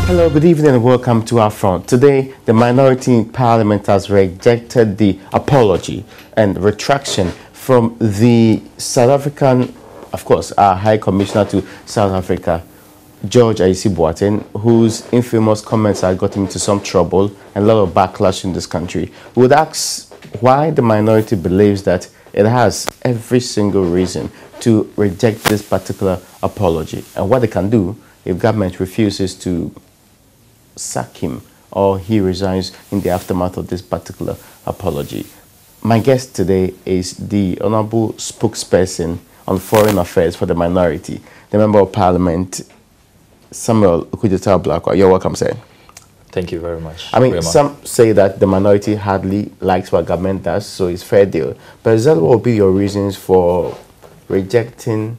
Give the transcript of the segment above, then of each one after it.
Hello, good evening and welcome to UPfront. Today, the minority in Parliament has rejected the apology and retraction from the South African, of course, our High Commissioner to South Africa, Ayisi Boateng, whose infamous comments had gotten into some trouble and a lot of backlash in this country. We would ask why the minority believes that it has every single reason to reject this particular apology and what they can do if government refuses to sack him or he resigns in the aftermath of this particular apology. My guest today is the Honorable Spokesperson on Foreign Affairs for the Minority, the Member of Parliament, Samuel Okudzeto-Blakwa. You're welcome, sir. Thank you very much. I mean, some say that the minority hardly likes what government does, so it's fair deal. But is that what will be your reasons for rejecting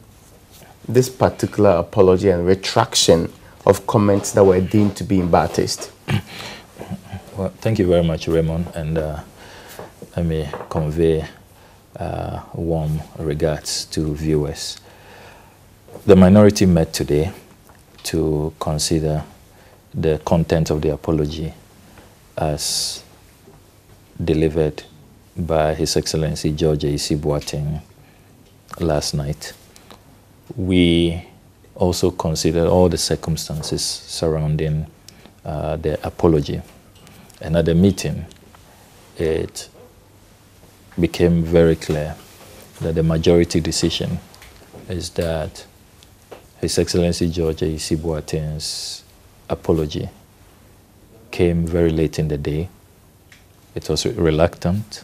this particular apology and retraction of comments that were deemed to be in bad taste? Well, thank you very much, Raymond, and let me convey warm regards to viewers. The minority met today to consider the content of the apology as delivered by His Excellency George Ayisi Boateng last night. We also considered all the circumstances surrounding the apology. And at the meeting, it became very clear that the majority decision is that His Excellency George Ayisi Boateng's apology came very late in the day. It was reluctant.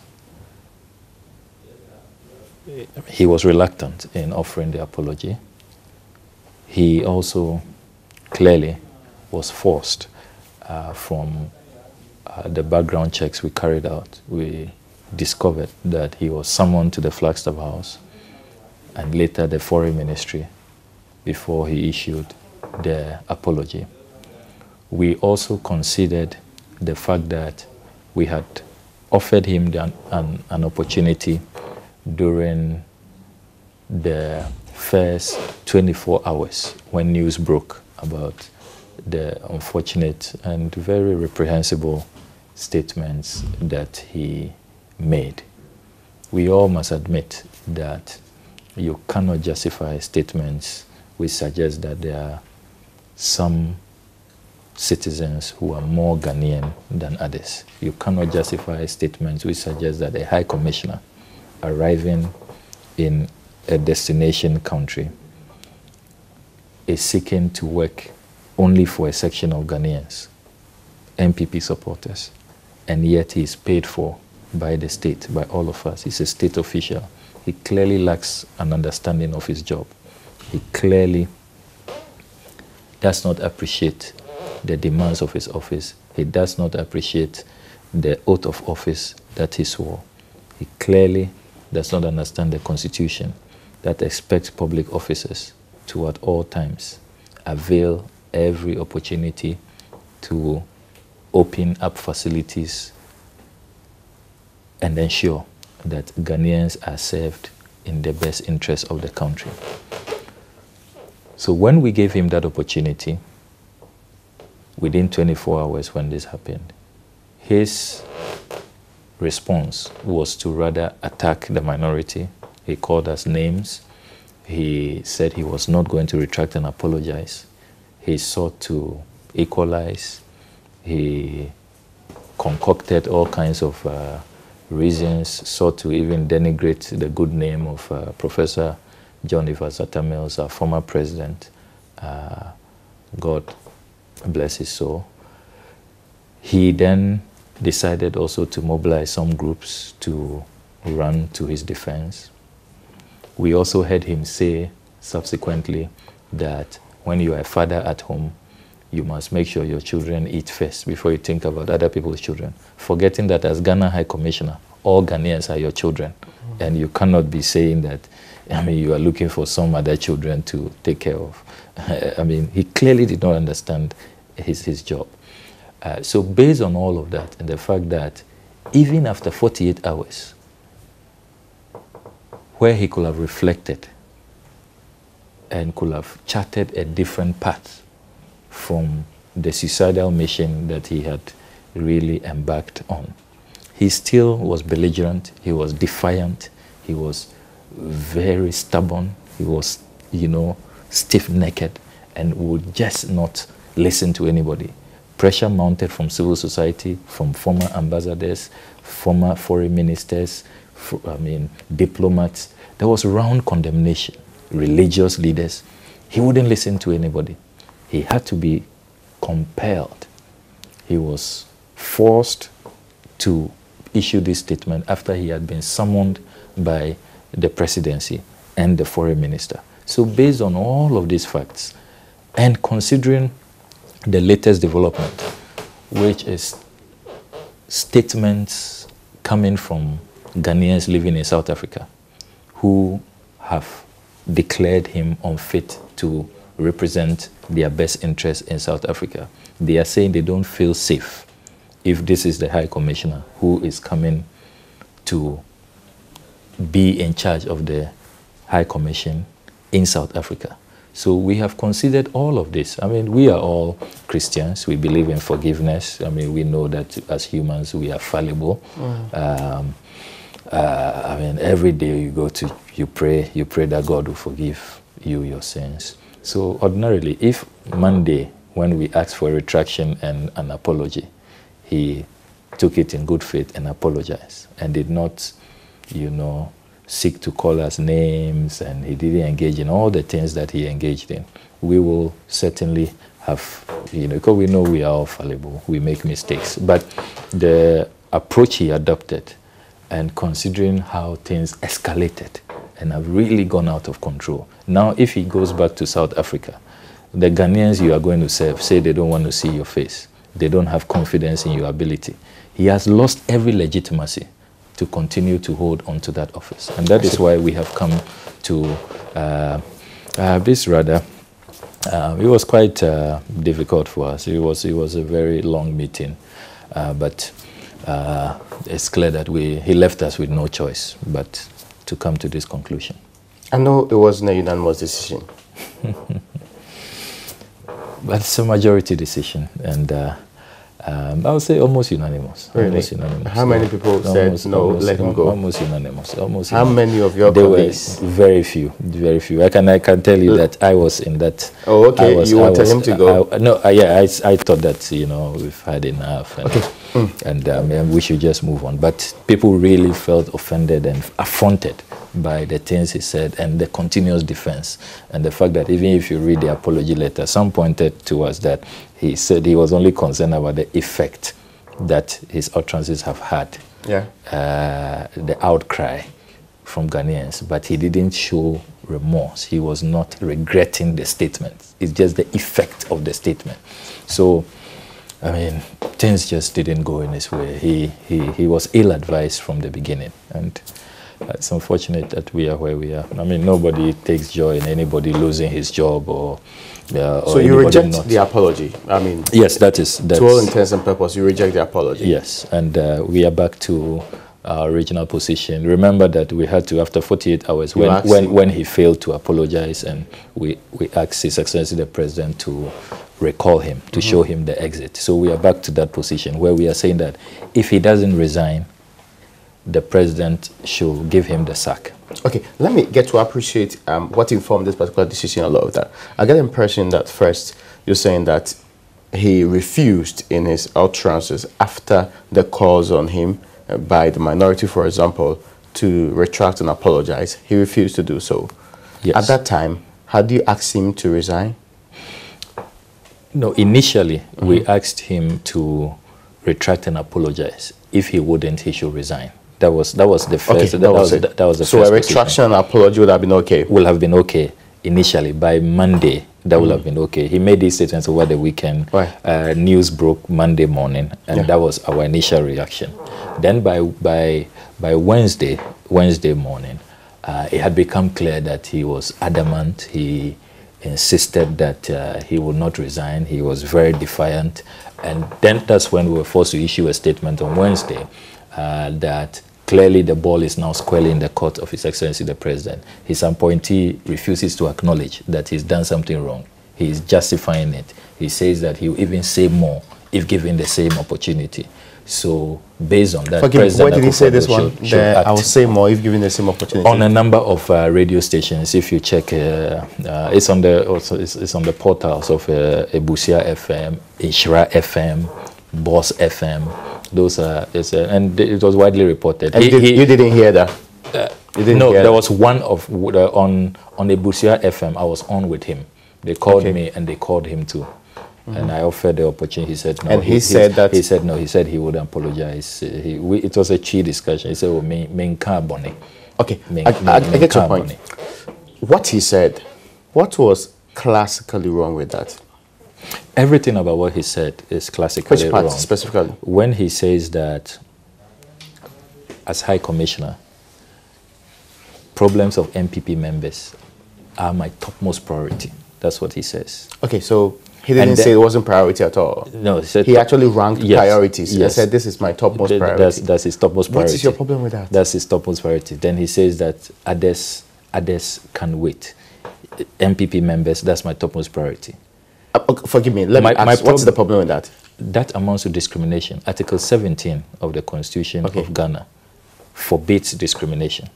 He was reluctant in offering the apology. He also clearly was forced from the background checks we carried out. We discovered that he was summoned to the Flagstaff House and later the Foreign Ministry before he issued the apology. We also considered the fact that we had offered him an opportunity during the first 24 hours when news broke about the unfortunate and very reprehensible statements that he made. We all must admit that you cannot justify statements which suggest that there are some citizens who are more Ghanaian than others. You cannot justify statements which suggest that a High Commissioner arriving in a destination country is seeking to work only for a section of Ghanaians, MPP supporters, and yet he is paid for by the state, by all of us. He's a state official. He clearly lacks an understanding of his job. He clearly does not appreciate the demands of his office. He does not appreciate the oath of office that he swore. He clearly does not understand the Constitution that expects public officers to at all times avail every opportunity to open up facilities and ensure that Ghanaians are served in the best interest of the country. So when we gave him that opportunity, within 24 hours when this happened, his response was to rather attack the minority. He called us names. He said he was not going to retract and apologize. He sought to equalize. He concocted all kinds of reasons, sought to even denigrate the good name of Professor John Mills, our former president. God bless his soul. He then decided also to mobilize some groups to run to his defense. We also heard him say subsequently that when you are a father at home, you must make sure your children eat first before you think about other people's children, forgetting that as Ghana High Commissioner, all Ghanaians are your children. And you cannot be saying that, I mean, you are looking for some other children to take care of. I mean, he clearly did not understand his job. So based on all of that and the fact that even after 48 hours, where he could have reflected and could have charted a different path from the suicidal mission that he had really embarked on. He still was belligerent, he was defiant, he was very stubborn, he was, you know, stiff-necked, and would just not listen to anybody. Pressure mounted from civil society, from former ambassadors, former foreign ministers, diplomats. There was round condemnation. Religious leaders. He wouldn't listen to anybody. He had to be compelled. He was forced to issue this statement after he had been summoned by the presidency and the foreign minister. So based on all of these facts, and considering the latest development, which is statements coming from Ghanaians living in South Africa who have declared him unfit to represent their best interests in South Africa. They are saying they don't feel safe if this is the High Commissioner who is coming to be in charge of the High Commission in South Africa. So we have considered all of this. I mean, we are all Christians. We believe in forgiveness. I mean, we know that as humans, we are fallible. I mean, every day you pray that God will forgive you your sins. So ordinarily, if Monday, when we asked for a retraction and an apology, he took it in good faith and apologized and did not, you know, seek to call us names, and he didn't engage in all the things that he engaged in, we will certainly have, you know, because we know we are all fallible, we make mistakes. But the approach he adopted, and considering how things escalated and have really gone out of control. Now, if he goes back to South Africa, the Ghanaians you are going to serve say they don't want to see your face. They don't have confidence in your ability. He has lost every legitimacy to continue to hold on to that office. And that is why we have come to this rather. It was quite difficult for us. It was a very long meeting, but it's clear that he left us with no choice but to come to this conclusion. I know it wasn't a unanimous decision. But it's a majority decision, and I would say almost unanimous. Really? Almost unanimous. How many people said no, let him go? Almost unanimous. Almost How unanimous. many of your colleagues? Very few, very few. I can tell you that I was in that. Oh, okay. You wanted him to go? I thought that, you know, we've had enough. And, okay. And we should just move on. But people really felt offended and affronted by the things he said and the continuous defense. And the fact that even if you read the apology letter, some pointed to us that he said he was only concerned about the effect that his utterances have had. Yeah. The outcry from Ghanaians, but he didn't show remorse. He was not regretting the statement. It's just the effect of the statement. So, I mean, things just didn't go in his way. He was ill-advised from the beginning, and it's unfortunate that we are where we are. I mean, nobody takes joy in anybody losing his job or so you reject the apology? I mean, yes, that's to all intents and purposes, you reject the apology? Yes, and we are back to our original position. Remember that we had to, after 48 hours, when he failed to apologize, and we asked His Excellency the President to recall him, to show him the exit. So we are back to that position where we are saying that if he doesn't resign, the President should give him the sack. Okay, let me get to appreciate what informed this particular decision, a lot of that. I get the impression that first you're saying that he refused in his utterances after the calls on him by the minority, for example, to retract and apologize. He refused to do so. Yes. At that time, had you asked him to resign? No, initially we asked him to retract and apologize. If he wouldn't, he should resign. That was the first. Okay, that was the first. So a retraction and apology would have been okay. Will have been okay initially. By Monday, that would have been okay. He made these statements over the weekend. Right. News broke Monday morning, and that was our initial reaction. Then by Wednesday morning, it had become clear that he was adamant. He insisted that he would not resign. He was very defiant, and then that's when we were forced to issue a statement on Wednesday that clearly the ball is now squarely in the court of His Excellency the President. His appointee refuses to acknowledge that he's done something wrong. He's justifying it. He says that he will even say more if given the same opportunity. So based on that, forgive me, where did he say this one? I will say more if given the same opportunity. On a number of radio stations, if you check, it's on the portals of Ebusia FM, Ishra FM, Boss FM. Those are, and it was widely reported. And you didn't hear that? No, there was one of on Ebusia FM. I was on with him. They called me and they called him too. And I offered the opportunity. He said no. And he said that he said no. He said he would apologize. It was a cheap discussion. He said, "Oh, me carboni." Okay, I get your point. What he said, what was classically wrong with that? Everything about what he said is classically Which part wrong. Specifically? When he says that, as High Commissioner, problems of MPP members are my topmost priority. That's what he says. Okay, so he didn't say it wasn't priority at all. No, he said he actually ranked priorities. He said this is my topmost priority. That's his topmost priority. What is your problem with that? That's his topmost priority. Then he says that others can wait. MPP members, that's my topmost priority. Forgive me. Let me ask, what's the problem with that? That amounts to discrimination. Article 17 of the Constitution of Ghana forbids discrimination.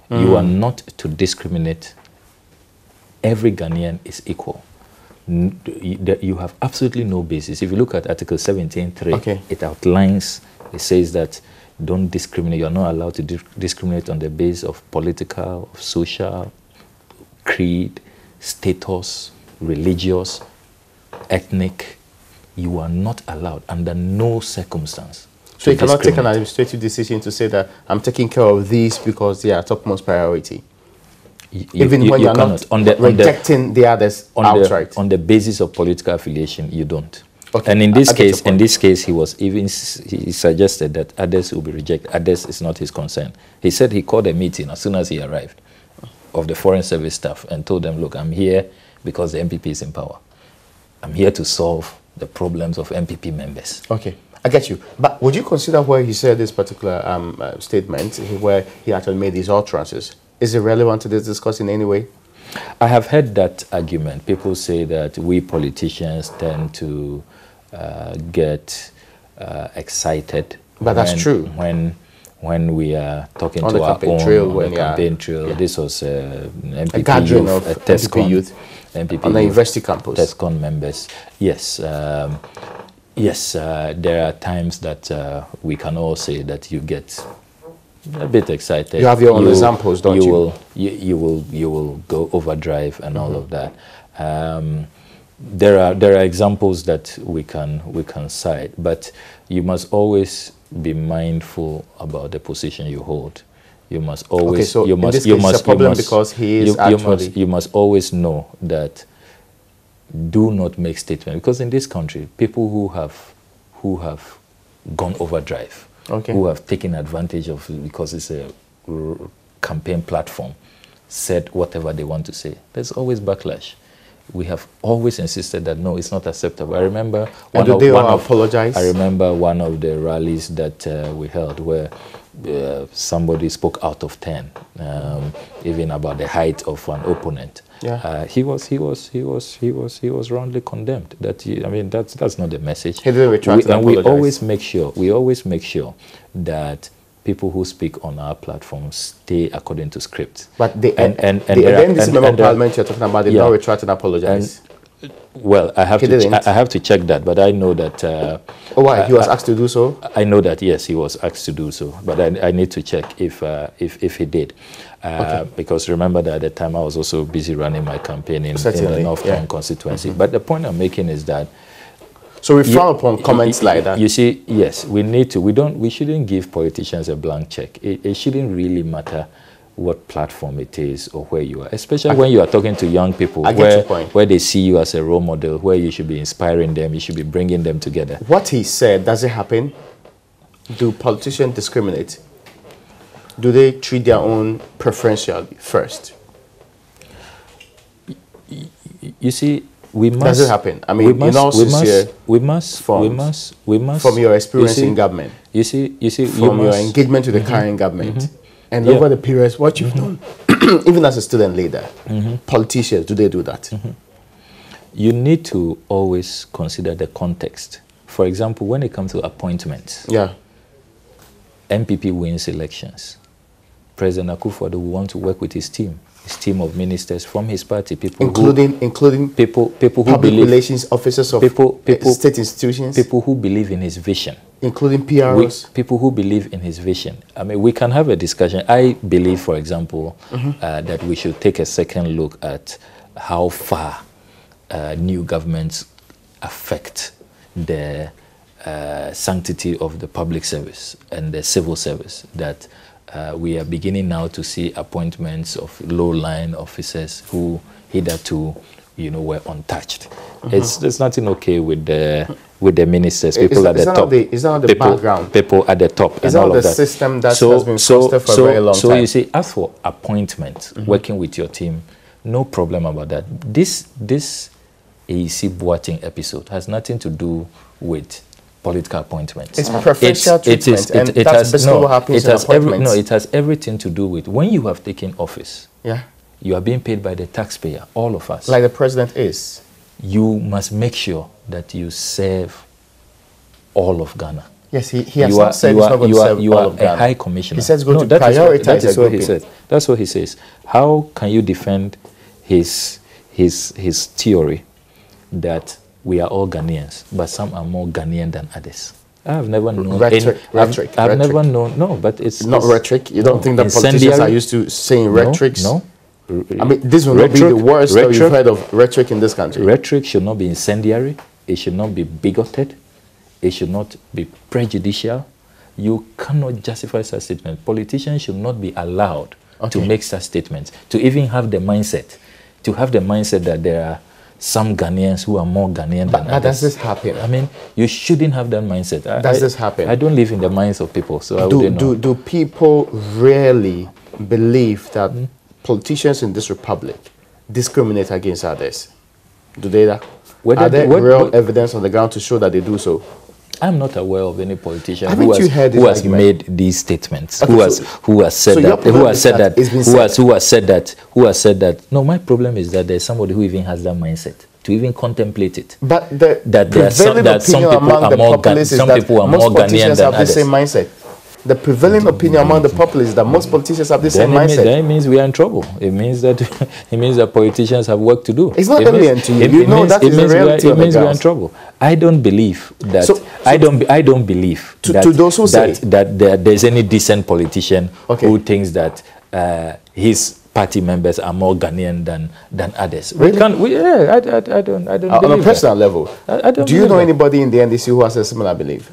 You are not to discriminate. Every Ghanaian is equal. You have absolutely no basis. If you look at Article 17.3, it outlines, it says that don't discriminate. You are not allowed to discriminate on the basis of political, social, creed, status, religious, ethnic. You are not allowed under no circumstance. So you cannot take an administrative decision to say that I'm taking care of these because they are topmost priority. Even when you're not rejecting the others outright. On the basis of political affiliation, you don't. Okay. And in this case, he suggested that others will be rejected. Others is not his concern. He said he called a meeting as soon as he arrived of the Foreign Service staff and told them, look, I'm here because the MPP is in power. I'm here to solve the problems of MPP members. Okay, I get you. But would you consider where he said this particular statement, where he actually made these utterances, is it relevant to this discussion in any way? I have heard that argument. People say that we politicians tend to get excited. But that's true. When we are talking on to our own trail, campaign trail. This was MPP a gathering youth, of MPP youth MPP on the university campus. TESCON members. Yes. Yes, there are times that we can all say that you get a bit excited. You have your own examples, don't you? You will go overdrive and all of that. There are examples that we can cite, but you must always be mindful about the position you hold. You must always. Okay, so it's a problem because he is you must always know that. Do not make statements, because in this country, people who have gone overdrive, who have taken advantage of, because it's a campaign platform, said whatever they want to say. There's always backlash. We have always insisted that no, it's not acceptable. I remember apologize? I remember one of the rallies that we held where somebody spoke out of 10, even about the height of an opponent. Yeah. He was wrongly condemned. That's not the message. He didn't retract and we always make sure that people who speak on our platform stay according to script. But the NDC member of parliament you're talking about did not retract and apologize. Well, I have to check that, but I know that. Why he was asked to do so? I know that yes, he was asked to do so, but I need to check if he did, because remember that at the time I was also busy running my campaign in the North Town constituency. But the point I'm making is that. So we frown upon comments like that. You see, yes, we need to. We shouldn't give politicians a blank check. It shouldn't really matter what platform it is or where you are, especially when you are talking to young people where they see you as a role model, where you should be inspiring them, you should be bringing them together. What he said, does it happen? Do politicians discriminate? Do they treat their own preferentially first? You see, we must. Does it happen? I mean, we must. From your experience in government. You see, from your engagement with the current government. And over the periods, what you've done, even as a student leader, politicians, do they do that? you need to always consider the context. For example, when it comes to appointments, yeah, MPP wins elections. President Akufo-Addo will want to work with his team of ministers from his party, people including people who public believe, relations officers of state institutions, people who believe in his vision, including PROs, people who believe in his vision. I mean, we can have a discussion. I believe, for example, that we should take a second look at how far new governments affect the sanctity of the public service and the civil service, that we are beginning now to see appointments of low-line officers who hitherto, were untouched. There's nothing okay with the ministers, people at the top. Is that the background? People at the top. Is that the system that has been fostered for a very long time? So you see, as for appointment, working with your team, no problem about that. This Ayisi Boateng episode has nothing to do with political appointments. It's preferential treatment, and that's basically what happens in appointments. It has everything to do with when you have taken office. Yeah. You are being paid by the taxpayer, all of us. Like the president is. You must make sure that you serve all of Ghana. Yes, he has not said he's not going to serve all of Ghana. You are a high commissioner. He says going to prioritize that is what he said. That's what he says. How can you defend his theory that we are all Ghanaians, but some are more Ghanaian than others? I have never known rhetoric. I've never known. No, but it's not rhetoric. You don't think that politicians are used to saying rhetorics? No. I mean, this will not be the worst that you've heard of rhetoric in this country. Rhetoric should not be incendiary. It should not be bigoted. It should not be prejudicial. You cannot justify such statements. Politicians should not be allowed to make such statements, to even have the mindset, that there are some Ghanaians who are more Ghanaian than others. Does this happen? I mean, you shouldn't have that mindset. Does this happen? I don't live in the minds of people, so I wouldn't know. Do people really believe that politicians in this republic discriminate against others? Do they? Are there real evidence on the ground to show that they do so? I'm not aware of any politician who has made these statements, who has said that. No, my problem is that there's somebody who even has that mindset to even contemplate it. But some people are more Ghanaian than others. Same mindset. The prevailing opinion among the populace is that most politicians have the same mindset. That means we are in trouble. It means that politicians have work to do. It's not alien to you. You know that is the reality. It means we are in trouble. I don't believe that. I don't believe that. To those who say that there's any decent politician who thinks that his party members are more Ghanaian than others. Really? I don't believe on a personal level. I don't. Do you know anybody in the NDC who has a similar belief?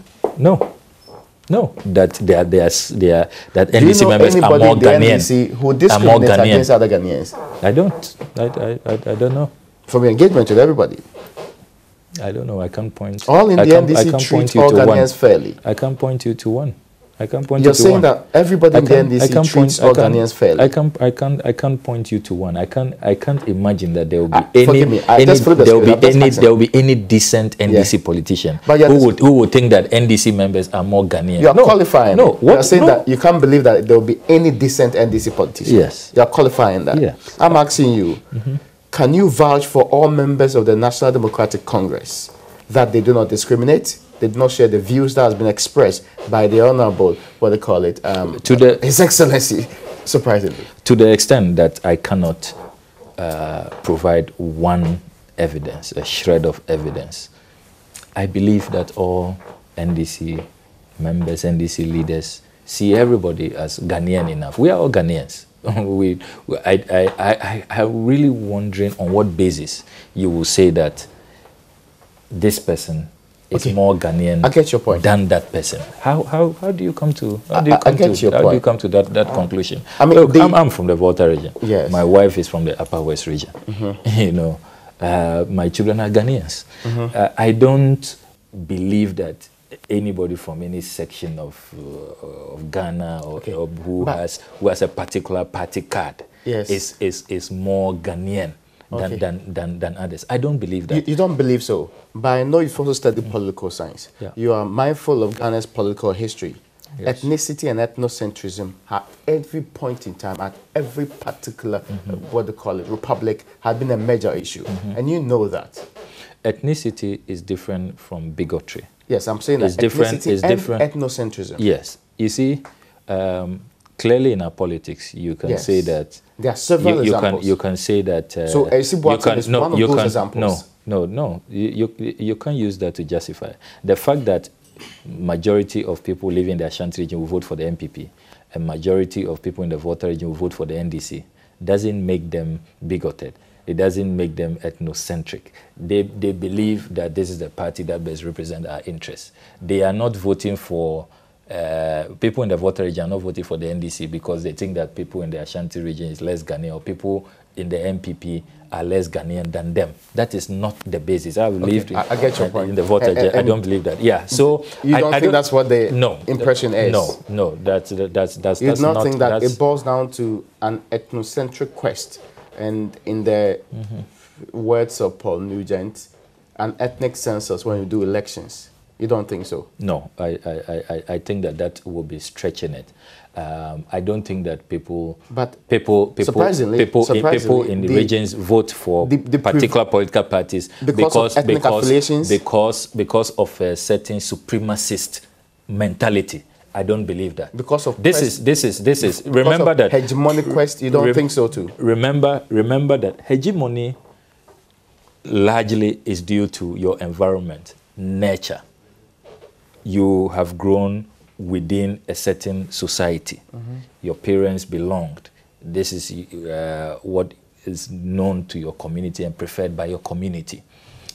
No, that NDC members are more Ghanaian. NDC who discriminate against other Ghanaians? I don't know. From your engagement with everybody? I don't know. I can't point. All in the NDC treat all Ghanaians fairly? I can't point you to one. You're saying that everybody in the NDC treats all Ghanaians fairly? I can't point you to one. I can't imagine that there will be any decent NDC politician who would think that NDC members are more Ghanaian. You're qualifying. No, you're saying that you can't believe that there will be any decent NDC politician. Yes. You're qualifying that. Yes. I'm asking you, can you vouch for all members of the National Democratic Congress that they do not discriminate? They do not share the views that has been expressed by the Honorable, His Excellency, surprisingly. To the extent that I cannot provide one evidence, a shred of evidence, I believe that all NDC members, NDC leaders, see everybody as Ghanaian enough. We are all Ghanaians. I'm really wondering on what basis you will say that this person is more Ghanaian than that person. How do you come to that conclusion? I mean, look, I'm from the Volta region. Yes. My wife is from the Upper West region. My children are Ghanaians. I don't believe that anybody from any section of Ghana or who has a particular party card is more Ghanaian than others. I don't believe that. You don't believe so? But I know you've also studied political science. Yeah. You are mindful of Ghana's political history. Yes. Ethnicity and ethnocentrism at every point in time, at every particular, republic, had been a major issue. And you know that. Ethnicity is different from bigotry. Yes, I'm saying that it's different. It's different. Ethnocentrism. Yes, you see, clearly in our politics, you can say that there are several examples. You can say that. So Ayisi Boateng is one of those examples. No. You can't use that to justify the fact that majority of people living in the Ashanti region will vote for the MPP, and majority of people in the Volta region will vote for the NDC. Doesn't make them bigoted. It doesn't make them ethnocentric. They believe that this is the party that best represents our interests. They are not voting for, people in the Volta region are not voting for the NDC because they think that people in the Ashanti region is less Ghanaian, or people in the MPP are less Ghanaian than them. That is not the basis. I believe I get your point. In the Volta region, I don't believe that. Yeah. So you don't think that's what the impression is? No. That's you don't think that it boils down to an ethnocentric quest, and in the words of Paul Nugent, an ethnic census when you do elections. You don't think so? No, I think that will be stretching it. I don't think that people surprisingly, in the regions vote for particular political parties because of a certain supremacist mentality. I don't believe that. Because of this is remember that hegemonic quest. You don't think so too? Remember that hegemony largely is due to your environment, nature. You have grown within a certain society. Your parents belonged. This is what is known to your community and preferred by your community.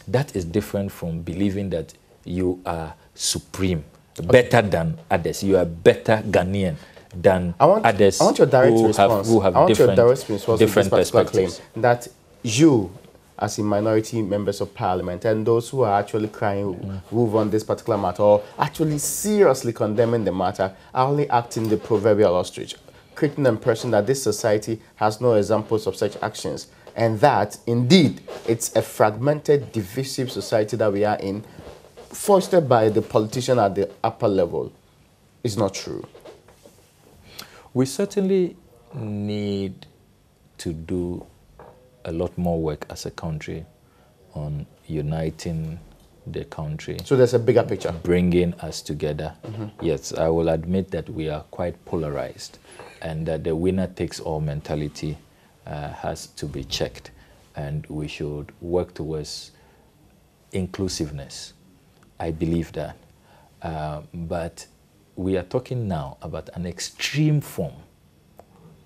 That is different from believing that you are supreme, better than others. You are better Ghanaian than others. I want your direct response. Who have different perspectives. Claim that you, as in minority members of parliament, and those who are actually crying wolf on this particular matter, or actually seriously condemning the matter, are only acting the proverbial ostrich, creating the impression that this society has no examples of such actions, and that, indeed, it's a fragmented, divisive society that we are in, fostered by the politician at the upper level. Is not true. We certainly need to do a lot more work as a country on uniting the country. So there's a bigger picture. Bringing us together. Yes, I will admit that we are quite polarized, and that the winner-takes-all mentality has to be checked, and we should work towards inclusiveness. I believe that. But we are talking now about an extreme form,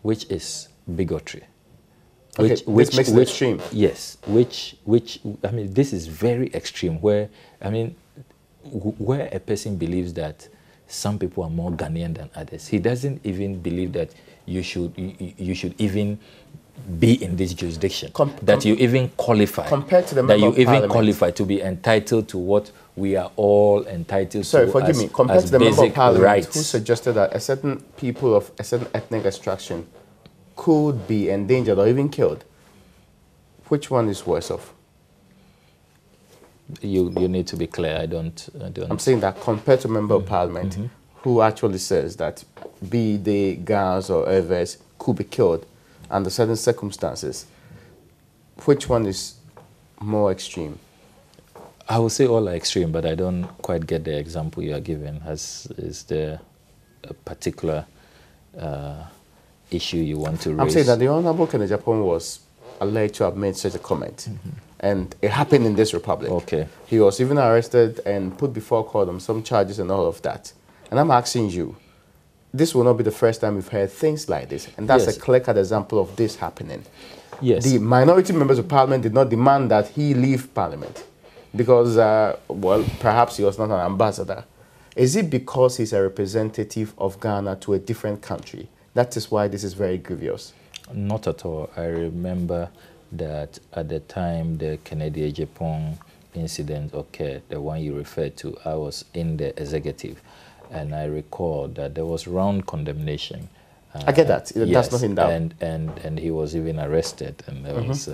which is bigotry. Which makes it extreme. Yes, which I mean, this is very extreme. Where where a person believes that some people are more Ghanaian than others. He doesn't even believe that you should even be in this jurisdiction. That you even qualify. Compared to the member of parliament, qualify to be entitled to what we are all entitled to. Sorry, forgive me. Compared to the member of parliament rights, who suggested that a certain people of a certain ethnic extraction could be endangered or even killed, which one is worse off? You need to be clear. I don't. I'm saying that compared to a member of parliament who actually says that be they Gans or others could be killed under certain circumstances, which one is more extreme? I would say all are extreme, but I don't quite get the example you are giving. Is there a particular issue you want to raise? I'm saying that the Honorable Kenneth Japan was alleged to have made such a comment, and it happened in this republic. Okay. He was even arrested and put before court on some charges and all of that. And I'm asking you, this will not be the first time we've heard things like this, and that's a clear-cut example of this happening. Yes. The minority members of parliament did not demand that he leave parliament because, well, perhaps he was not an ambassador. Is it because he's a representative of Ghana to a different country? That is why this is very grievous. Not at all. I remember that at the time the Kennedy-Japan incident occurred, the one you referred to, I was in the executive, and I recall that there was round condemnation. I get that. That's not in doubt. And he was even arrested, and there was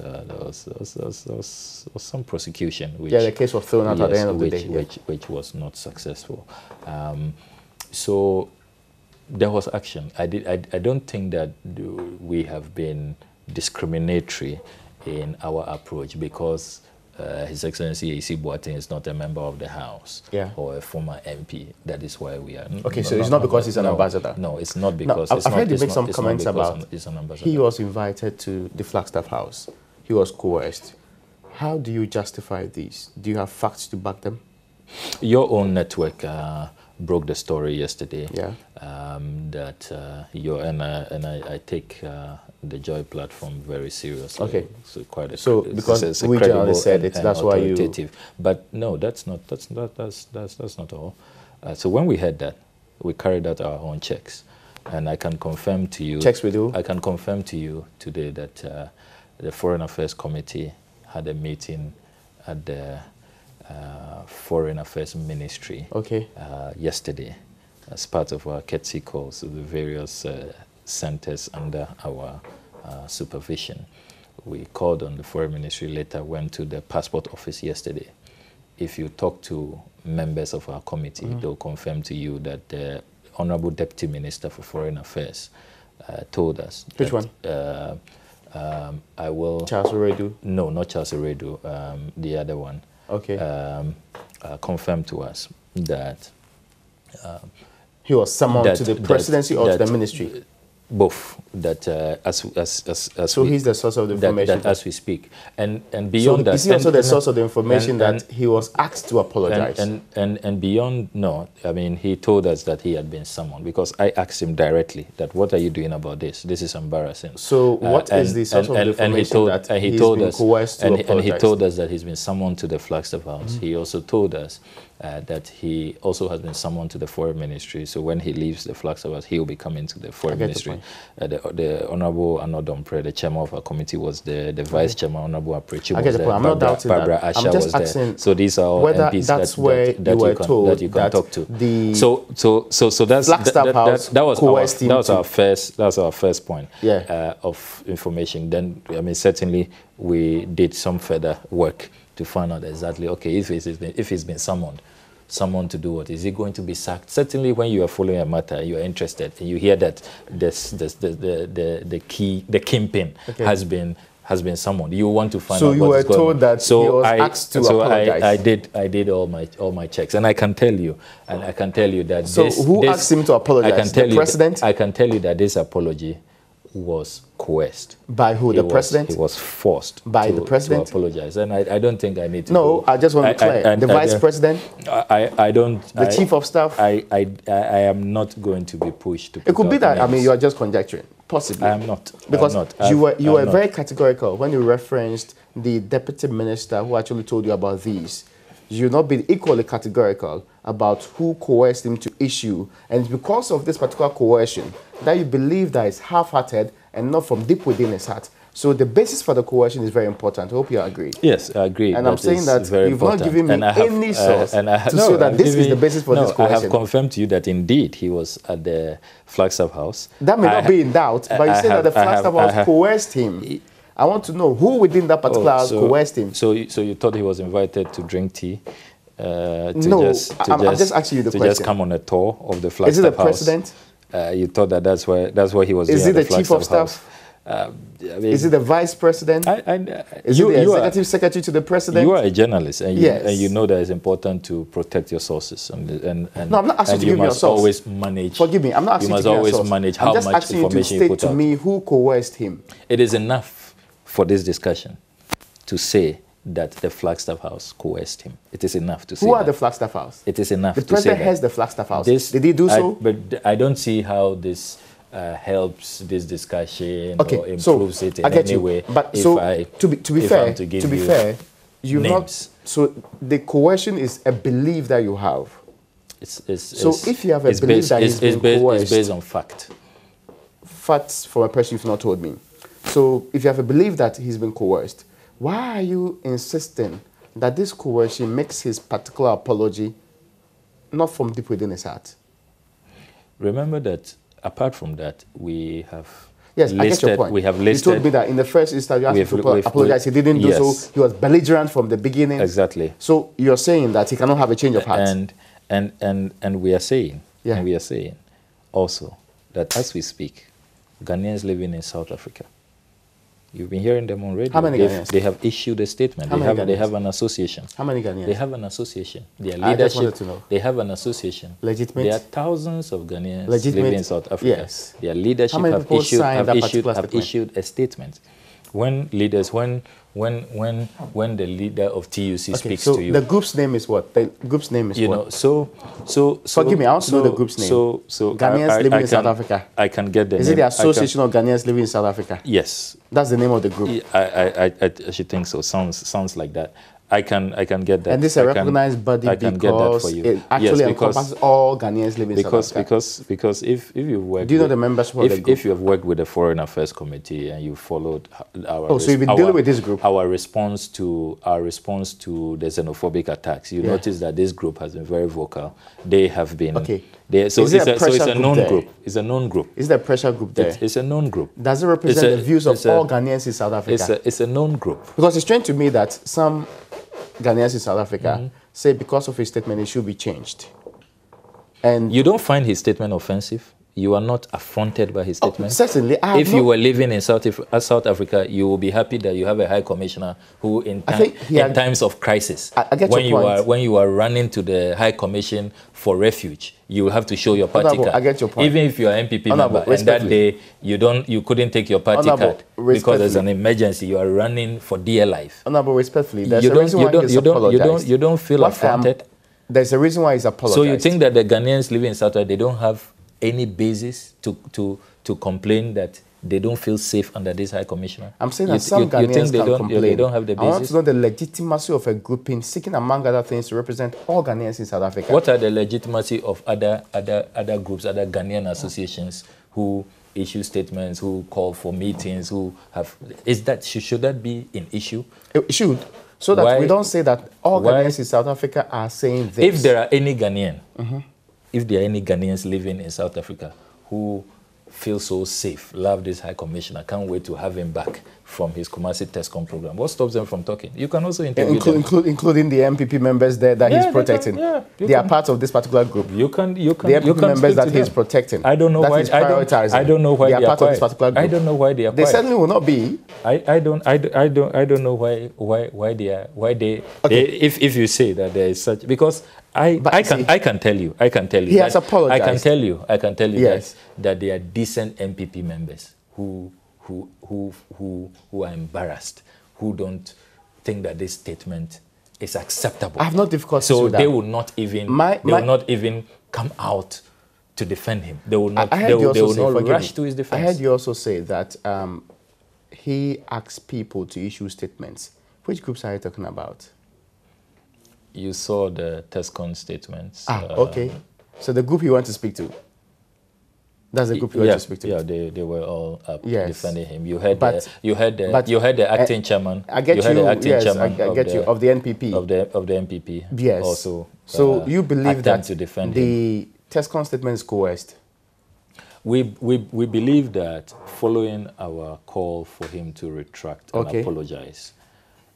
some prosecution. Which, the case was thrown out at the end of the day. Which was not successful. So there was action. I don't think that we have been discriminatory in our approach, because His Excellency Ayisi Boateng is not a member of the House or a former MP. That is why we are. Okay, so it's not because he's an ambassador. No, it's not because. Now, I've heard you make some comments about he's an ambassador. He was invited to the Flagstaff House. He was coerced. How do you justify these? Do you have facts to back them? Your own network broke the story yesterday. Yeah. That I take the Joy platform very seriously. Okay. So quite a, so because we journalists said it, that's why you. But no, that's not not all. So when we had that, we carried out our own checks, and I can confirm to you. Checks we do. I can confirm to you today that the Foreign Affairs Committee had a meeting at the Foreign Affairs Ministry yesterday as part of our courtesy calls to the various centers under our supervision. We called on the Foreign Ministry, later went to the Passport Office yesterday. If you talk to members of our committee, they'll confirm to you that the Honorable Deputy Minister for Foreign Affairs told us. Which one? I will... Charles Oredu? No, not Charles Oredu, the other one. Okay. Confirmed to us that he was summoned to the presidency or to the ministry? Both. That so he's the source of the information? That as we speak. And beyond that... Is he also the source of the information that he was asked to apologize? And beyond, no. I mean, he told us that he had been summoned because I asked him directly that, what are you doing about this? This is embarrassing. So what is the source of the information that he's been coerced to apologize? And he told us that he's been summoned to the Flagstaff House. He also told us that he also has been summoned to the Foreign Ministry. So when he leaves the Flagstaff House, he will be coming to the Foreign Ministry. The Honorable Anodompre, the chairman of our committee, was there. The vice chairman, Honorable Aprechi, was there. I'm not doubting Barbara that. Asha was there. So these are all MPs that you can talk to. So that was our first point of information. Then certainly we did some further work to find out exactly, okay, if he's been summoned to do what? Is he going to be sacked? Certainly when you are following a matter, you are interested, and you hear that the kingpin has been summoned. You want to find out what's going on. So you were told that he was asked to apologize. I did all my checks, and I can tell you that. So who asked him to apologize? The president? I can tell you that this apology was coerced. By who? The president? He was forced by the president to apologize, and I don't think I need to. No, I just want to be clear. The vice president. I don't. The chief of staff. I am not going to be pushed to. It could be that names. You are just conjecturing. Possibly. I am not. Because you were very categorical when you referenced the deputy minister who actually told you about these. You've not been equally categorical about who coerced him to issue. And it's because of this particular coercion that you believe that it's half-hearted and not from deep within his heart. So the basis for the coercion is very important. I hope you agree. Yes, I agree. And I'm saying that you've not given me any source to show that this is the basis for this coercion. I have confirmed to you that indeed he was at the Flagstaff House. That may not be in doubt, but you say that the Flagstaff House coerced him. I want to know who within that particular house coerced him. So you thought he was invited to drink tea? I'm just asking you the question. To just come on a tour of the Flagstaff House. Is it the president? You thought that's why he was. Is it the chief of staff? Is it the vice president? Is it the executive secretary to the president? You are a journalist, and you know that it's important to protect your sources. And no, I'm not asking you to give me your source. Always manage. Forgive me, I'm not asking you to give me your source. You must always manage how much information you put out. I'm just asking you to state to me who coerced him. It is enough for this discussion to say that the Flagstaff House coerced him. It is enough to say Who are the Flagstaff House? It is enough to say that. The president has the Flagstaff House. Did he do so? But I don't see how this helps this discussion or improves it in any way. But to be fair, you've not. So the coercion is a belief that you have. If you have a belief that he's been coerced, it's based on fact. Facts from a person you've not told me. So if you have a belief that he's been coerced, why are you insisting that this coercion makes his particular apology not from deep within his heart? Remember that apart from that, we have listed, I get your point. We have listed. You told me that in the first instance you asked him to apologize. He didn't do so. He was belligerent from the beginning. Exactly. So you're saying that he cannot have a change of heart. And we are saying, also that as we speak, Ghanaians living in South Africa You've been hearing them on radio. How many Ghanaians? They have issued a statement. They have an association. How many Ghanaians? They have an association. Their leadership. I just wanted to know. They have an association. Legitimate? There are thousands of Ghanaians Legitimate? living in South Africa. Yes. Their leadership have issued a statement. When leaders, when the leader of TUC speaks to you, the group's name is what? The group's name is you what? know, forgive me, I want to know the group's name. So Ghanaians living in South Africa. I can get the name. Is it the Association of Ghanaians living in South Africa? Yes. That's the name of the group. I should think so. Sounds like that. I can get that. And this is a recognized body because it actually encompasses all Ghanaians living in South Africa. Because if you've worked, do you know the membership of the group? If you have worked with the Foreign Affairs Committee and you followed our so you've been dealing with this group. Our response to the xenophobic attacks, you notice that this group has been very vocal. They have been So it's a known group. It's a known group. Is there a pressure group there? It's a known group. Does it represent the views of all Ghanaians in South Africa? It's a known group. Because it's strange to me that some Ghanaians in South Africa say because of his statement it should be changed. And you don't find his statement offensive? You are not affronted by his statement? Certainly. If you were living in South Africa, you will be happy that you have a high commissioner who, in times of crisis, when you are running to the High Commission for refuge, you will have to show your party card. I get your point. Even if you are MPP member, and that day you couldn't take your party card because there's an emergency, you are running for dear life. Honorable, respectfully, there's a reason why he's apologized. You don't feel affronted? There's a reason why he's apologized. So you think that the Ghanaians living in South Africa, they don't have any basis to complain that they don't feel safe under this High Commissioner? I'm saying that some Ghanaians can complain. They don't have the basis. I want to know the legitimacy of a grouping seeking, among other things, to represent all Ghanaians in South Africa. What are the legitimacy of other groups, other Ghanaian associations who issue statements, who call for meetings, who have... Should that be an issue? It should. So that we don't say that all Ghanaians in South Africa are saying this. If there are any Ghanaian, if there are any Ghanaians living in South Africa who feel so safe, love this High Commissioner, can't wait to have him back from his Kumasi TESCOM program, what stops them from talking? You can also interview them. Including the MPP members there that he's protecting. They are part of this particular group. The MPP members that he's protecting. I don't know why. I don't know why they are part of this particular group. I don't know why they are. They certainly will not be. I don't know why they are. If you say that there is such, because I can tell you. He has apologized. I can tell you yes. that they are decent MPP members who are embarrassed, who don't think that this statement is acceptable. I have no difficulty so with that. They will not even come out to defend him. They will not. They will not rush to his defense. I heard you also say that he asks people to issue statements. Which groups are you talking about? You saw the TESCOM statements. Okay. So the group you want to speak to? That's the group you want to speak to? Yeah, they were all defending him. You had the acting chairman. I get you. I get you. Of the NPP. Of the NPP. Yes. Also. So you believe that to defend the TESCOM statement is coerced? We believe that following our call for him to retract and apologize,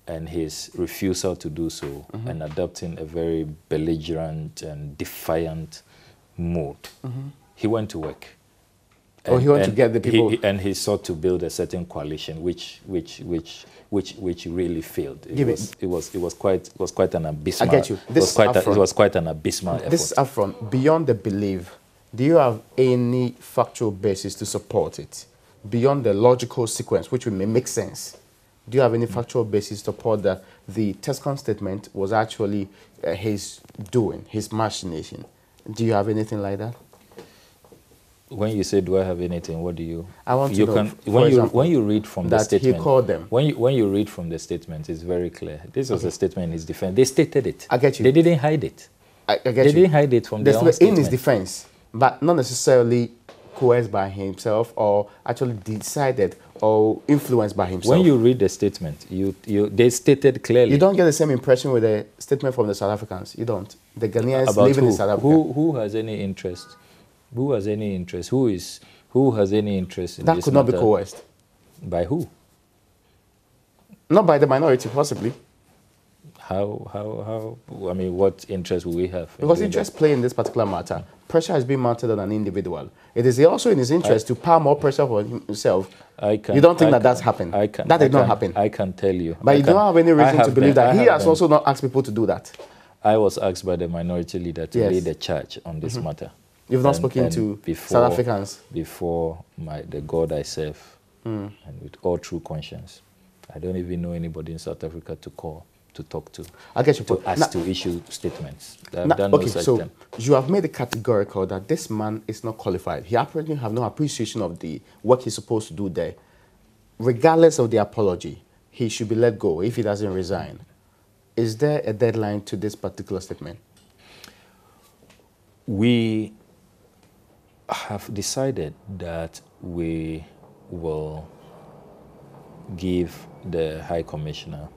and his refusal to do so, and adopting a very belligerent and defiant mood, he went to work. He went to get the people. He sought to build a certain coalition, which really failed. It was quite an abysmal. I get you. It was quite an abysmal effort. This is upfront. Beyond the belief, do you have any factual basis to support it? Beyond the logical sequence, which may make sense, do you have any factual basis to support that the TESCOM statement was actually his doing, his machination? Do you have anything like that? When you say, do I have anything, what do you... I want to know, when you read from the statement... he called them. When you read from the statement, it's very clear. This was a statement in his defense. They stated it. I get you. They didn't hide it. I get they didn't hide it from their own statement. In his defense, but not necessarily coerced by himself or actually decided or influenced by himself. When you read the statement, they stated clearly... You don't get the same impression with the statement from the South Africans. You don't. The Ghanaians living in South Africa. Who has any interest? Who has any interest? Who has any interest in that this could not matter? Be coerced. By who? Not by the minority, possibly. I mean, what interest will we have? Because interest play in this particular matter. Pressure is being mounted on an individual. It is also in his interest to pile more pressure for himself. You don't think that's happened? That did not happen. I can tell you. But you don't have any reason to believe that he has also not asked people to do that. I was asked by the minority leader to lead the charge on this matter. You've not spoken to South Africans? Before the God I serve, and with all true conscience. I don't even know anybody in South Africa to call, to talk to. I get your point. To ask to issue statements. Okay, so you have made it categorical that this man is not qualified. He apparently have no appreciation of the work he's supposed to do there. Regardless of the apology, he should be let go if he doesn't resign. Is there a deadline to this particular statement? We have decided that we will give the High Commissioner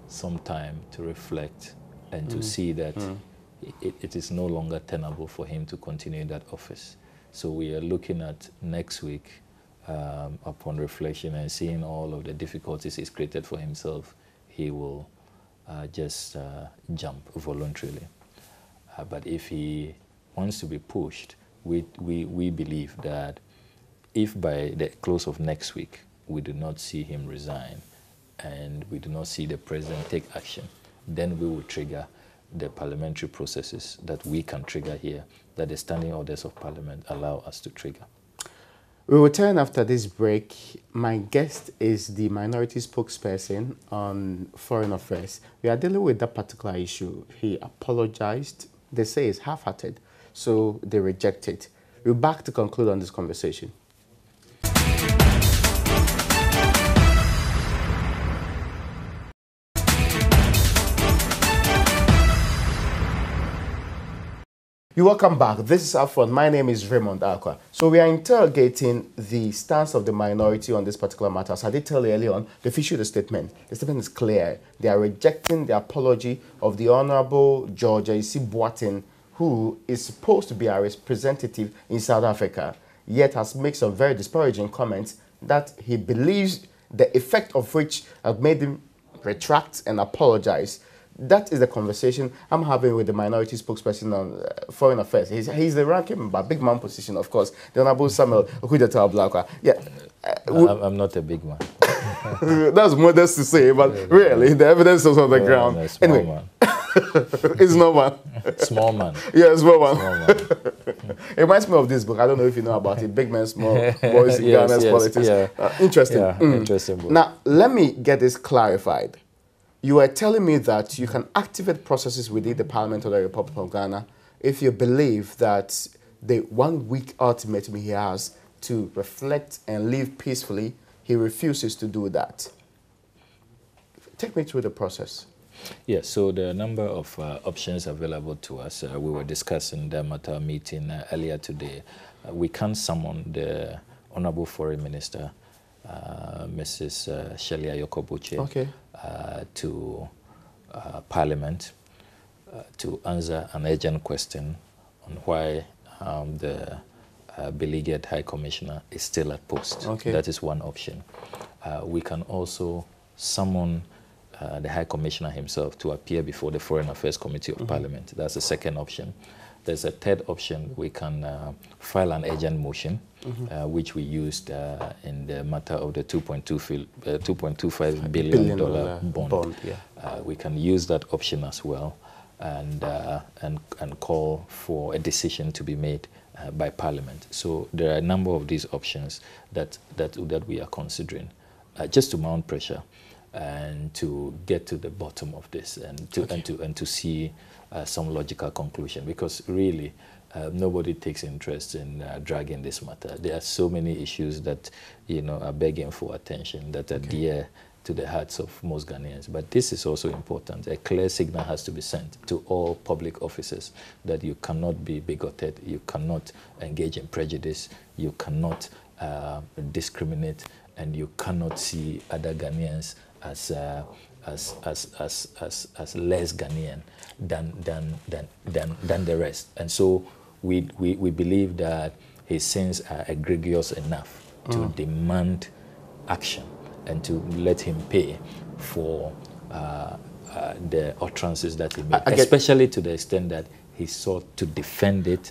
some time to reflect and to see that it is no longer tenable for him to continue in that office. So we are looking at next week, upon reflection and seeing all of the difficulties he's created for himself, he will just jump voluntarily. But if he wants to be pushed, we believe that if by the close of next week we do not see him resign and we do not see the president take action, then we will trigger the parliamentary processes that we can trigger here, that the standing orders of parliament allow us to trigger. We will return after this break. My guest is the minority spokesperson on foreign affairs. We are dealing with that particular issue. He apologized. They say it's half-hearted, so they reject it. We're back to conclude on this conversation. You're welcome back. This is UPfront. My name is Raymond Akwa. So we are interrogating the stance of the minority on this particular matter. As I did tell you earlier on, they've issued a statement. The statement is clear. They are rejecting the apology of the Honorable George Ayisi Boateng, who is supposed to be our representative in South Africa, yet has made some very disparaging comments that he believes the effect of which have made him retract and apologize. That is the conversation I'm having with the minority spokesperson on foreign affairs. He's the ranking member, big man position, of course. The Honorable Samuel Okudzeto-Ablakwa. Yeah. I'm not a big man. That's modest to say, but really, the evidence is on the ground. A small man. It's no man. Small man. Yeah, small man. Small man. It reminds me of this book. I don't know if you know about it. Big Men, Small Boys in Ghana's Politics. Yeah. Interesting. Yeah, interesting book. Now, let me get this clarified. You are telling me that you can activate processes within the Parliament of the Republic of Ghana if you believe that the 1 week ultimatum he has to reflect and live peacefully, he refuses to do that. Take me through the process. Yes, so there are a number of options available to us. We were discussing them at our meeting earlier today. We can summon the Honorable Foreign Minister, Mrs. Shelia Yokobuche, to Parliament to answer an urgent question on why the beleaguered High Commissioner is still at post. That is one option. We can also summon the High Commissioner himself to appear before the Foreign Affairs Committee of Parliament. That's the second option. There's a third option. We can file an urgent motion, which we used in the matter of the $2.25 billion bond. We can use that option as well, and call for a decision to be made by Parliament. So there are a number of these options that we are considering, just to mount pressure and to get to the bottom of this and to see some logical conclusion, because really nobody takes interest in dragging this matter. There are so many issues that are begging for attention, that are dear to the hearts of most Ghanaians. But this is also important. A clear signal has to be sent to all public officers that you cannot be bigoted, you cannot engage in prejudice, you cannot discriminate, and you cannot see other Ghanaians as less Ghanaian than the rest. And so we believe that his sins are egregious enough to demand action and to let him pay for the utterances that he made, especially to the extent that he sought to defend it.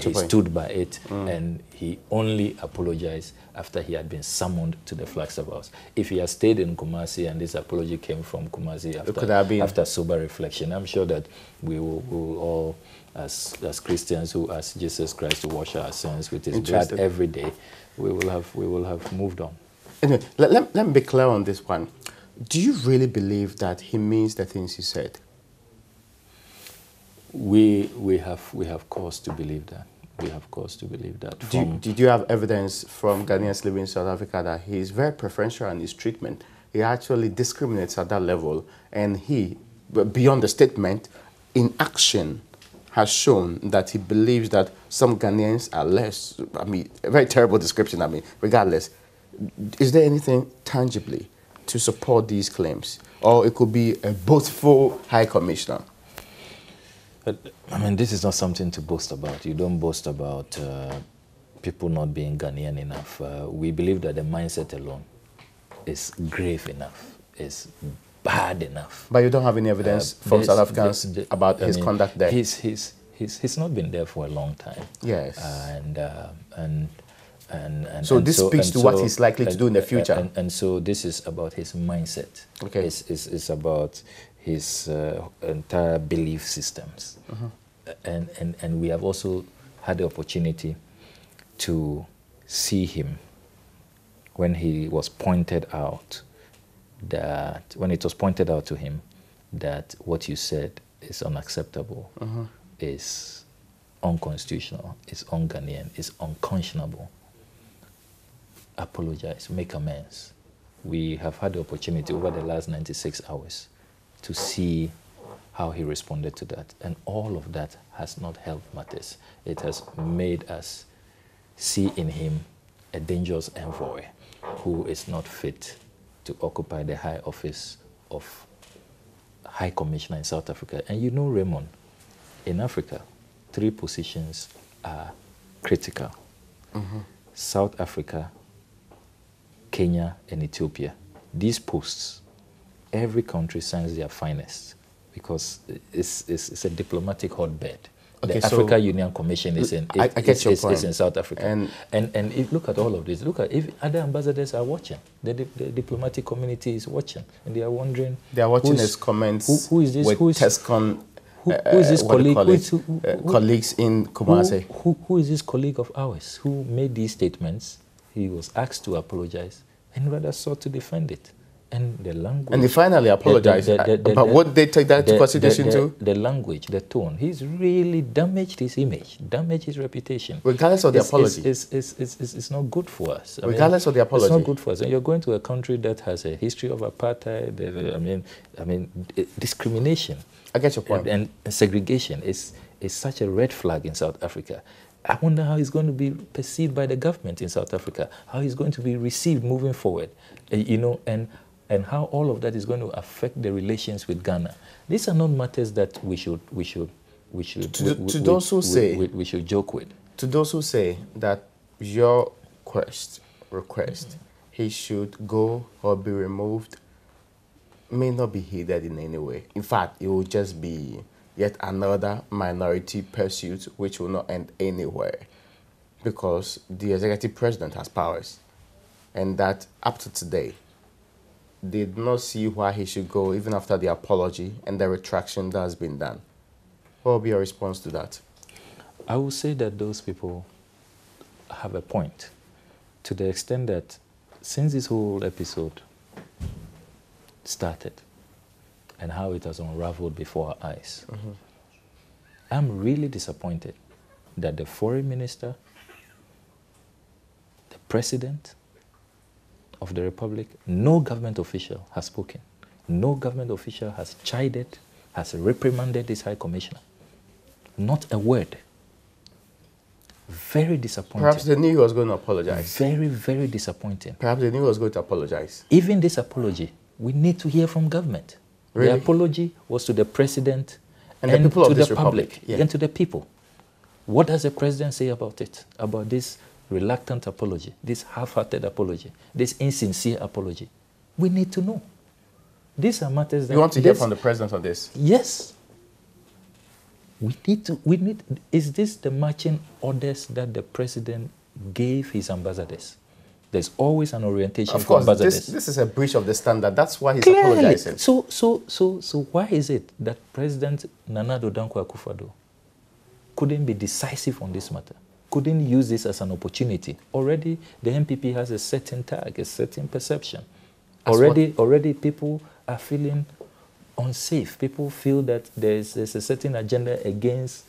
He stood by it, and he only apologized after he had been summoned to the Flagstaff House. If he had stayed in Kumasi and this apology came from Kumasi after sober reflection, I'm sure that we will all, as Christians who ask Jesus Christ to wash our sins with his blood every day, we will have moved on. Anyway, let me be clear on this one. Do you really believe that he means the things he said? We have cause to believe that. We have cause to believe that. Did you have evidence from Ghanaians living in South Africa that he is very preferential in his treatment? He actually discriminates at that level, and he, beyond the statement, in action, has shown that he believes that some Ghanaians are less. I mean, a very terrible description. I mean, regardless, is there anything tangibly to support these claims, or it could be a boastful High Commissioner? But, I mean, this is not something to boast about. You don't boast about people not being Ghanaian enough. We believe that the mindset alone is grave enough, is bad enough. But you don't have any evidence from South Africans about his conduct there? He's not been there for a long time. Yes. So this speaks to what he's likely to do in the future. And so this is about his mindset. Okay. It's about his entire belief systems. And we have also had the opportunity to see him when he was pointed out when it was pointed out to him that what you said is unacceptable, is unconstitutional, is un-Ghanaian, is unconscionable. Apologize, make amends. We have had the opportunity over the last 96 hours to see how he responded to that. And all of that has not helped matters. It has made us see in him a dangerous envoy who is not fit to occupy the high office of High Commissioner in South Africa. And you know, Raymond, in Africa, 3 positions are critical. South Africa, Kenya, and Ethiopia. These posts, every country sends their finest because it's a diplomatic hotbed. Okay, the Africa Union Commission is in South Africa. And look at all of this. Look at if other ambassadors are watching. The diplomatic community is watching, and they are wondering. They are watching his comments. Who is this? Who is this colleague? Colleagues in Kumasi. Who is this colleague of ours who made these statements? He was asked to apologize and rather sought to defend it. And the language... And he finally apologized. But what they take that into consideration too? The language, the tone. He's really damaged his image, damaged his reputation. Regardless of the apology. It's not good for us. Regardless of the apology. It's not good for us. And you're going to a country that has a history of apartheid, discrimination. I get your point. And segregation is such a red flag in South Africa. I wonder how he's going to be perceived by the government in South Africa, how he's going to be received moving forward, and how all of that is going to affect the relations with Ghana. These are not matters that we should joke with. To those who say that your request, he should go or be removed, may not be heeded in any way. In fact, it will just be yet another minority pursuit which will not end anywhere, because the executive president has powers, and that up to today did not see why he should go even after the apology and the retraction that has been done. What will be your response to that? I will say that those people have a point, to the extent that since this whole episode started and how it has unraveled before our eyes, I'm really disappointed that the foreign minister, the president of the Republic, no government official has spoken. No government official has chided, has reprimanded this High Commissioner. Not a word. Very disappointing. Perhaps they knew he was going to apologize. Very, very disappointing. Perhaps they knew he was going to apologize. Even this apology, we need to hear from government. Really? The apology was to the president and the people of this republic, and to the people. What does the president say about it? About this reluctant apology, this half-hearted apology, this insincere apology? We need to know. these are matters that... You want to hear from the president on this? Yes. Is this the marching orders that the president gave his ambassadors? There's always an orientation for ambassadors. Of course, this is a breach of the standard. That's why he's apologizing. So why is it that President Nana Addo Dankwa Akufo-Addo couldn't be decisive on this matter? Couldn't use this as an opportunity? Already, the MPP has a certain tag, a certain perception. Already people are feeling unsafe. People feel that there's a certain agenda against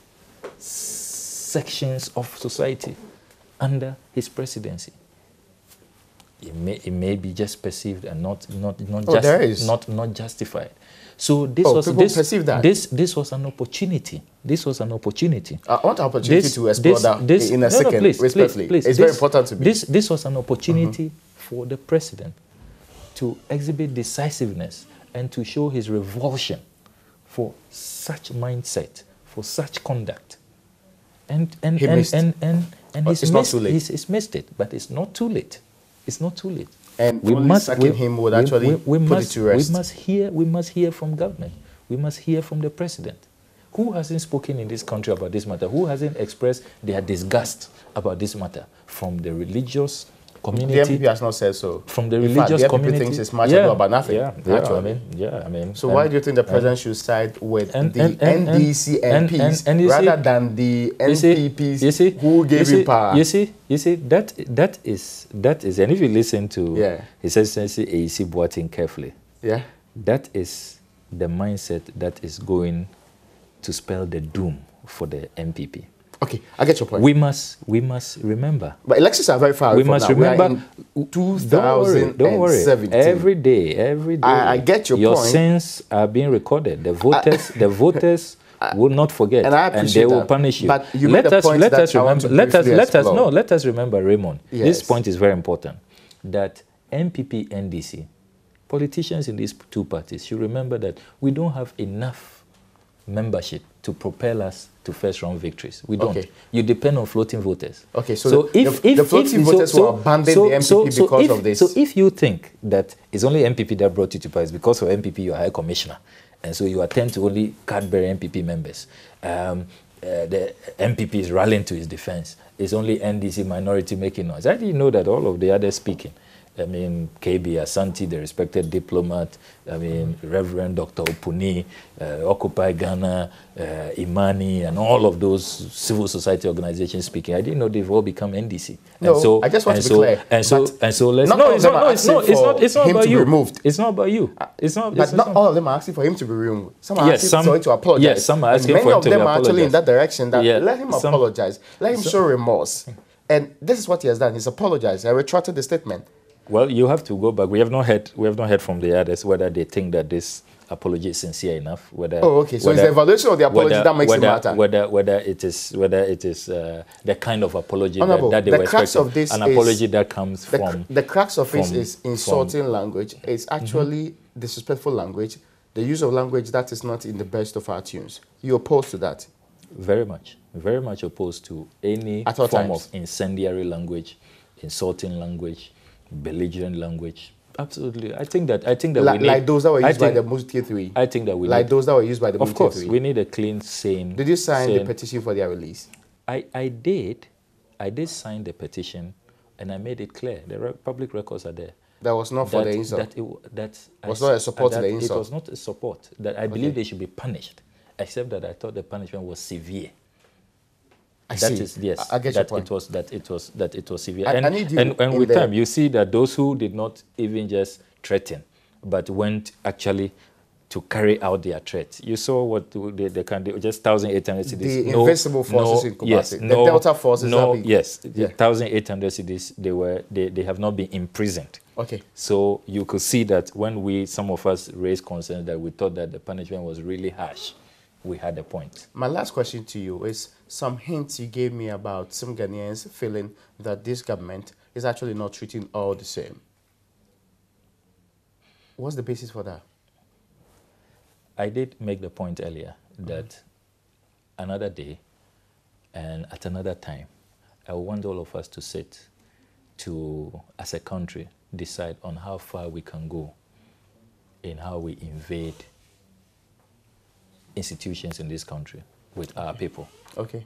sections of society under his presidency. It may be just perceived and not justified. So this was an opportunity. This was an opportunity. I want an opportunity to explore that in a second. Respectfully, it's very important to me. This was an opportunity for the president to exhibit decisiveness and to show his revulsion for such mindset, for such conduct. And he's missed it, but it's not too late. It's not too late. And him would actually put it to rest. We must hear from government. We must hear from the president. Who hasn't spoken in this country about this matter? Who hasn't expressed their disgust about this matter? From the religious community. The MPP has not said so. From the religious community. The MPP thinks it's much ado about nothing. So why do you think the president should side with the NDC MPs rather than the NPPs who gave him power? You see, that is, and if you listen to His Excellency Ayisi Boateng carefully, that is the mindset that is going to spell the doom for the MPP. Okay, I get your point. We must remember. But elections are very far away. We must remember. We are in 2007. Don't worry. Every day. I get your point. Your sins are being recorded. The voters will not forget, and I appreciate and they will punish you. But you let us remember, Raymond. Yes. This point is very important. That MPP, NDC, politicians in these two parties should remember that we don't have enough membership to propel us to first-round victories. We don't. Okay. You depend on floating voters. Okay, so if the floating voters will abandon the MPP because of this. So if you think that it's only MPP that brought you to power, it's because of MPP you are High Commissioner, and so you attend to only Cadbury MPP members. The MPP is rallying to his defense. It's only NDC minority making noise. I didn't know that all of the others speaking. I mean, KB Asante, the respected diplomat, I mean, Reverend Dr. Opuni, Occupy Ghana, Imani, and all of those civil society organizations speaking. I didn't know they've all become NDC. No, and so, I just want to be clear. And so let's... It's not about you. Removed. It's not about you. But not all of them are asking for him to be removed. Some are asking for him to apologize. Yes, some are asking for him to apologize. Many of them are actually in that direction. That let him apologize. Let him show remorse. And this is what he has done. He's apologized. I retracted the statement. Well, you have to go back. We have not heard from the others whether they think that this apology is sincere enough. So it's the evaluation of the apology that makes it matter. Whether it is the kind of apology that they were expecting. An apology that comes from the crux of it is insulting language. It's actually disrespectful language. The use of language that is not in the best of our tunes. You opposed to that? Very much opposed to any form of incendiary language, insulting language, belligerent language. Absolutely. I think that we need, like those that were used by the Muslim 3. I think that we like those that were used by the Muslim 3. Of course, we need a clean, sane. Did you sign the petition for their release? I did sign the petition, and I made it clear. The public records are there. That was not for the insult. Was not a support to the insult. It was not a support. That I believe they should be punished, except that I thought the punishment was severe. I get your point. It was severe. And with time, you see that those who did not even just threaten, but went actually to carry out their threat. You saw what they can do, just 1,800 cities. The invincible forces in Kumasi. The Delta forces. 1,800 cities, they have not been imprisoned. Okay. So you could see that when some of us raised concerns that we thought that the punishment was really harsh, we had a point. My last question to you is some hints you gave me about some Ghanaians feeling that this government is actually not treating all the same. What's the basis for that? I did make the point earlier that another day and at another time, I want all of us to sit to, as a country, decide on how far we can go in how we invade institutions in this country with our people. Okay.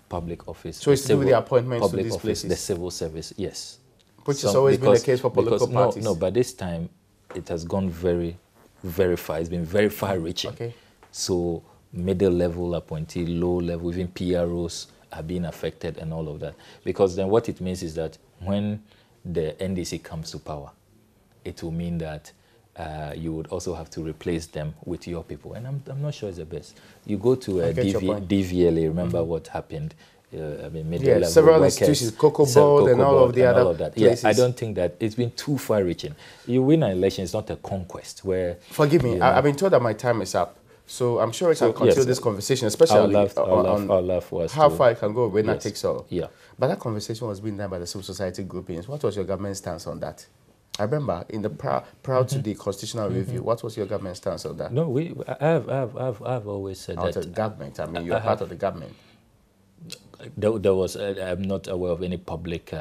Public office. So it's to do with the appointments to these places? The civil service, yes. Which has always been the case for political parties. No, but this time it has gone very, very far. It's been very far-reaching. Okay. So middle-level appointee, low-level, even PROs are being affected and all of that. Because then what it means is that when the NDC comes to power, it will mean that you would also have to replace them with your people. And I'm not sure it's the best. You go to DVLA, remember what happened? I mean, middle-level several workers, institutions, Cocoa Board and all of the other places. Yeah, I don't think that it's been too far-reaching. You win an election, it's not a conquest where... Forgive me, I've been told that my time is up. So I'm sure we can continue this conversation, especially on how far it can go when that takes all. Yeah. But that conversation was being done by the civil society groupings. What was your government stance on that? I remember in the prior to the constitutional review, what was your government stance on that? No, I've always said that. The government, I mean, you're part of the government. There was, I'm not aware of any public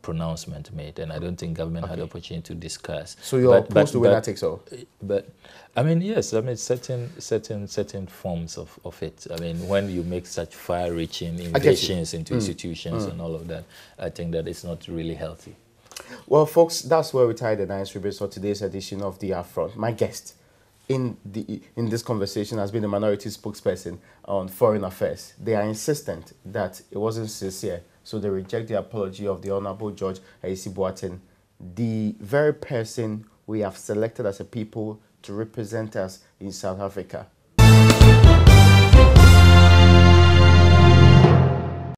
pronouncement made, and I don't think government had opportunity to discuss. So you're opposed to when that takes all? But, I mean, yes, I mean, certain forms of it. I mean, when you make such far-reaching invasions into institutions and all of that, I think that it's not really healthy. Well, folks, that's where we tie the nice ribbons for today's edition of the UPfront. My guest in this conversation has been the minority spokesperson on foreign affairs. They are insistent that it wasn't sincere, so they reject the apology of the Honorable Judge Ayisi Boateng, the very person we have selected as a people to represent us in South Africa.